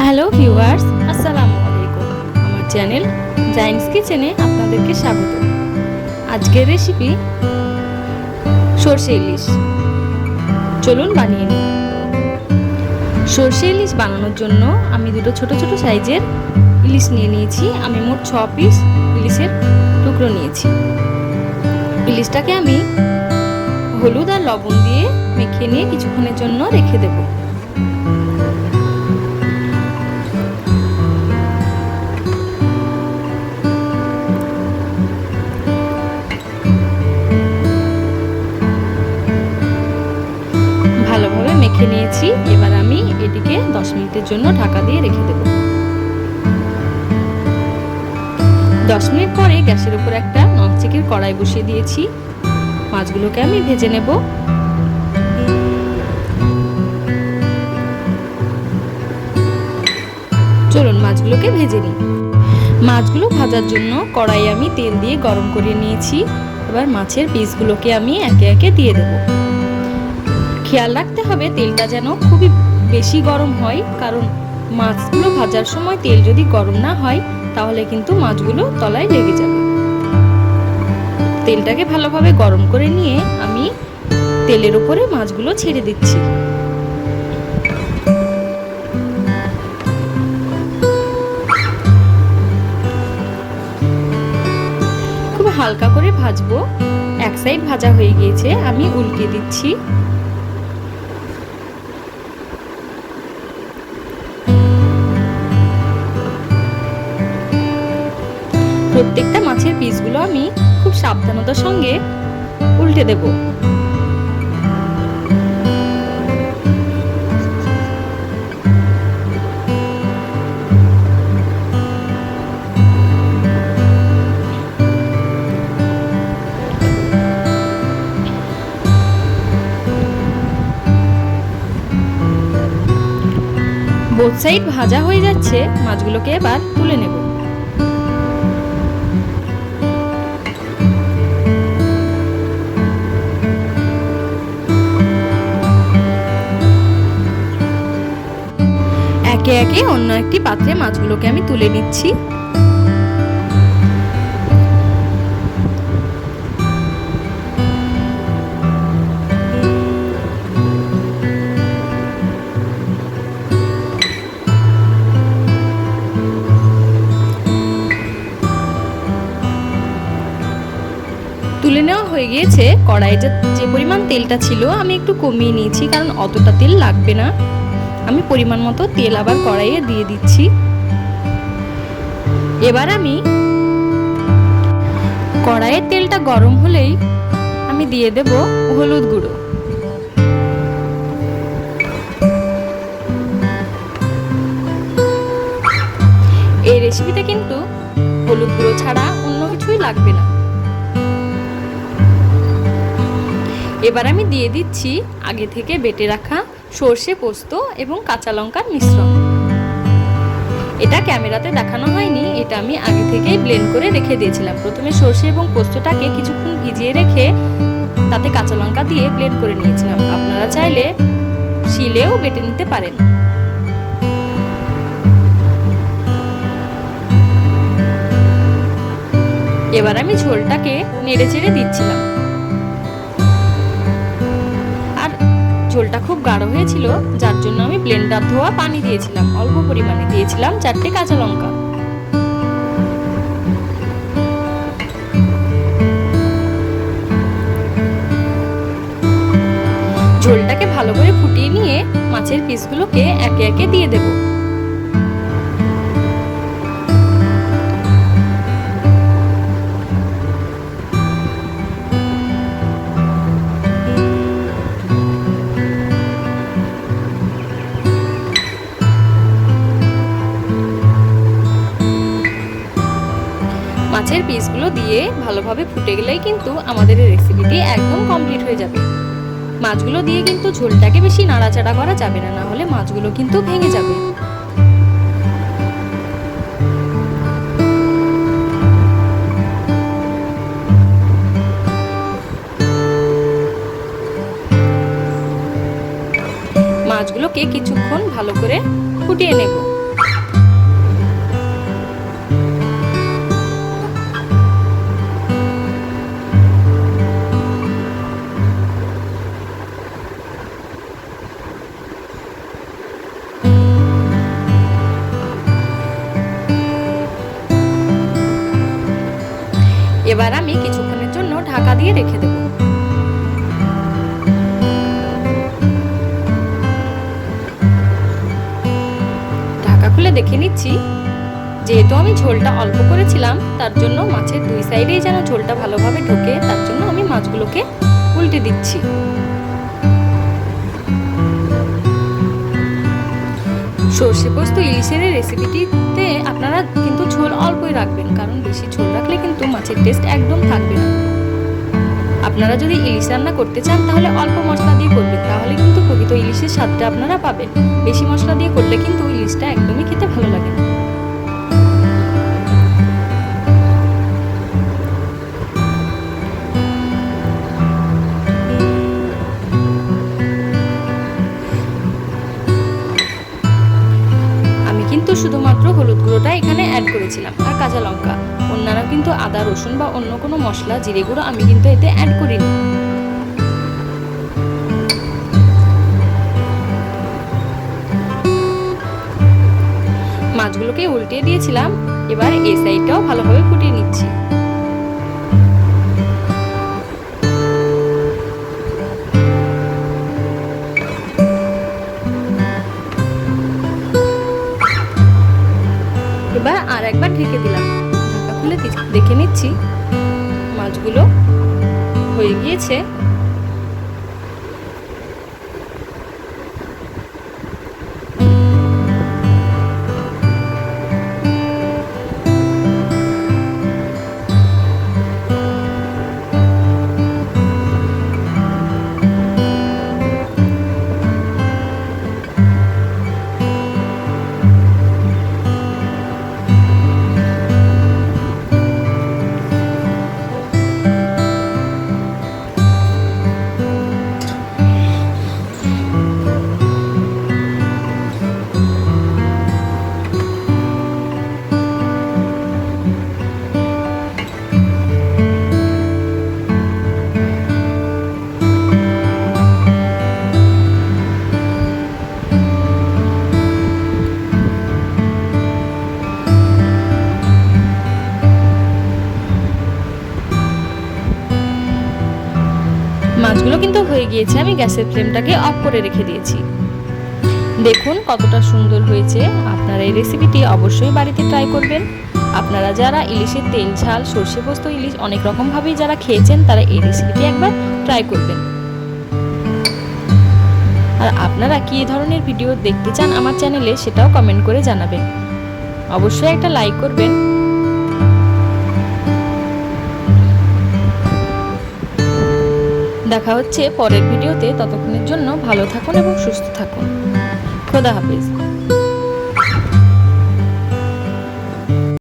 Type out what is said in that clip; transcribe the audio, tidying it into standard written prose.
Hello viewers, আসসালামু আলাইকুম। আমার চ্যানেল জাইন্টস কিচেনে আপনাদেরকে স্বাগত। আজকের রেসিপি সরষে ইলিশ। চলুন বানিয়ে নিই। সরষে ইলিশ বানানোর জন্য আমি দুটো ছোট ছোট সাইজের ইলিশ নিয়ে নিয়েছি। আমি মোট 6 পিস ইলিশের টুকরো নিয়েছি। ইলিশটাকে আমি হলুদ আর লবণ দিয়ে মেখে নিয়ে কিছুক্ষণের জন্য রেখে দেবো। ভালোভাবে মেখে নিয়েছি। এবার আমি এটিকে 10 মিনিটের জন্য ঢাকা দিয়ে রেখে দেব। 10 মিনিট পরে গ্যাসের উপর একটা ননস্টিকের কড়াই বসিয়ে দিয়েছি। মাছগুলোকে আমি ভেজে নেব। চলুন মাছগুলোকে ভেজে নিই। মাছগুলো ভাজার জন্য কড়াই আমি তেল দিয়ে গরম করে নিয়েছি। এবার মাছের পিসগুলোকে আমি একে একে দিয়ে দেব। খেয়াল রাখতে হবে তেলটা যেন খুবই বেশি গরম হয়, কারণ মাছগুলো ভাজার সময় তেল যদি গরম না হয় তাহলে কিন্তু মাছগুলো তলায় লেগে যাবে। তেলটাকে ভালোভাবে গরম করে নিয়ে আমি তেলের উপরে মাছগুলো ছেড়ে দিচ্ছি। খুব হালকা করে ভাজবো। এক সাইড ভাজা হয়ে গিয়েছে, আমি উল্টে দিচ্ছি। প্রত্যেকটা মাছের পিসগুলো আমি খুব সাবধানতার সঙ্গে উল্টে দেব। বোথ সাইড ভাজা হয়ে যাচ্ছে, মাছগুলোকে এবার তুলে নেব। একে একে অন্য একটি পাত্রে মাছগুলোকে আমি তুলে নিচ্ছি। তুলে নেওয়া হয়ে গিয়েছে। কড়াইতে যে পরিমাণ তেলটা ছিল আমি একটু কমিয়ে নিয়েছি, কারণ অতটা তেল লাগবে না। আমি পরিমাণ মতো তেল আবার কড়াইয়ে দিয়ে দিচ্ছি। এবার আমি কড়াইয়ের তেলটা গরম হলেই আমি দিয়ে দেব হলুদ গুঁড়ো। এই রেসিপিতে কিন্তু হলুদ গুঁড়ো ছাড়া অন্য কিছুই লাগবে না। এবার আমি দিয়ে দিচ্ছি আগে থেকে বেটে রাখা সর্ষে, পোস্ত এবং কাঁচা লঙ্কার মিশ্রণ। এটা ক্যামেরাতে দেখানো হয়নি, এটা আমি আগে থেকেই ব্লেন্ড করে রেখে দিয়েছিলাম। প্রথমে সর্ষে এবং পোস্তটাকে কিছুক্ষণ ভিজিয়ে রেখে তাতে কাঁচা লঙ্কা দিয়ে ব্লেন্ড করে নিয়েছিলাম। আপনারা চাইলে শিলেও বেটে নিতে পারেন। এবার আমি ঝোলটাকে নেড়ে চেড়ে দিচ্ছিলাম। ঝোলটা খুব গাঢ় হয়েছিল, যার জন্য আমি ব্লেন্ডার ধোয়া পানি দিয়েছিলাম। অল্প পরিমাণে দিয়েছিলাম 4টে কাঁচা লঙ্কা। ঝোলটাকে ভালো করে ফুটিয়ে নিয়ে মাছের পিসগুলোকে একে একে দিয়ে দেব। মাছের পিসগুলো দিয়ে ভালোভাবে ফুটে গেলেই কিন্তু আমাদের এই রেসিপিটি একদম কমপ্লিট হয়ে যাবে। মাছগুলো দিয়ে কিন্তু ঝোলটাকে বেশি নাড়াচাড়া করা যাবে না, না হলে মাছগুলো কিন্তু ভেঙে যাবে। মাছগুলোকে কিছুক্ষণ ভালো করে ফুটিয়ে নেব। এবার আমি কিছুক্ষণের জন্য ঢাকা দিয়ে রেখে দেব। ঢাকা খুলে দেখে নিচ্ছি, যেহেতু আমি ঝোলটা অল্প করেছিলাম তার জন্য মাছের দুই সাইডেই যেন ঝোলটা ভালোভাবে ঢোকে, তার জন্য আমি মাছগুলোকে উল্টে দিচ্ছি। সর্ষে পোস্ত ইলিশের রেসিপিটিতে আপনারা কিন্তু ঝোল অল্পই রাখবেন, কারণ বেশি ঝোল রাখলে কিন্তু মাছের টেস্ট একদম থাকবে না। আপনারা যদি ইলিশ রান্না করতে চান তাহলে অল্প মশলা দিয়ে করবেন, তাহলে কিন্তু প্রকৃত ইলিশের স্বাদটা আপনারা পাবেন। বেশি মশলা দিয়ে করলে কিন্তু ইলিশটা একদমই খেতে ভালো লাগে না। কিন্তু শুধুমাত্র হলুদ গুঁড়োটা এখানে অ্যাড করেছিলাম আর কাঁচা লঙ্কা, অন্যান্য কিন্তু আদা রসুন বা অন্য কোনো মশলা জিরে গুঁড়ো আমি কিন্তু এতে অ্যাড করিনি। মাছগুলোকে উল্টিয়ে দিয়েছিলাম, এবার এই সাইডটাও ভালোভাবে ফুটিয়ে নিচ্ছি। এবার আর একবার ঢেকে দিলাম। ঢাকা খুলে দেখে নিচ্ছি মাছগুলো হয়ে গিয়েছে। মাছগুলো কিন্তু হয়ে গিয়েছে, আমি গ্যাসের ফ্লেমটাকে অফ করে রেখে দিয়েছি। দেখুন কতটা সুন্দর হয়েছে। আপনারা এই রেসিপিটি অবশ্যই বাড়িতে ট্রাই করবেন। আপনারা যারা ইলিশের তেল ঝাল সর্ষে পোস্ত ইলিশ অনেক রকমভাবেই যারা খেয়েছেন তারা এই রেসিপিটি একবার ট্রাই করবেন। আর আপনারা কী ধরনের ভিডিও দেখতে চান আমার চ্যানেলে সেটাও কমেন্ট করে জানাবেন। অবশ্যই একটা লাইক করবেন। দেখা হচ্ছে পরের ভিডিওতে, ততক্ষণের জন্য ভালো থাকুন এবং সুস্থ থাকুন। খোদা হাফেজ।